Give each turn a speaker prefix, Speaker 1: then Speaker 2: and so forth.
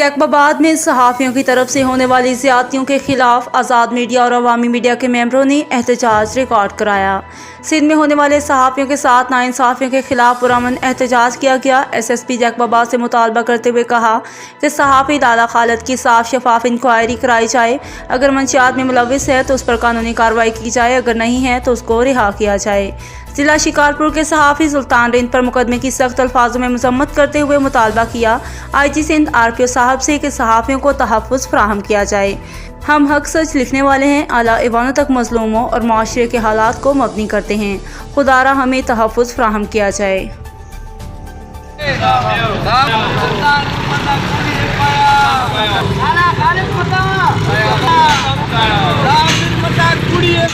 Speaker 1: जैकबाबाद में सहाफ़ियों की तरफ से होने वाली ज़्यादतियों के खिलाफ आज़ाद मीडिया और अवामी मीडिया के मेंबरों ने एहतजाज रिकॉर्ड कराया। सिंध में होने वाले सहाफ़ियों के साथ नाइंसाफ़ियों के खिलाफ पुरअमन एहतजाज किया गया। SSP जैकबाबाद से मुतालबा करते हुए कहा कि सहाफ़ी लाला खालिद की साफ शफाफ इंक्वायरी कराई जाए। अगर मंशियात में मुलविस है तो उस पर कानूनी कार्रवाई की जाए, अगर नहीं है तो उसको रिहा किया जाए। जिला शिकारपुर के सहाफ़ी सुल्तान रिंद पर मुकदमे की सख्त अल्फाजों में मजम्मत करते हुए मुतालबा किया IG सिंध RPO साहब से कि सहाफ़ियों को तहफ़्फ़ुज़ फराहम किया जाए। हम हक सच लिखने वाले हैं, आला ईवानों तक मज़लूमों और माशरे के हालात को मबनी करते हैं। खुदारा हमें तहफ़्फ़ुज़ फराहम किया जाए।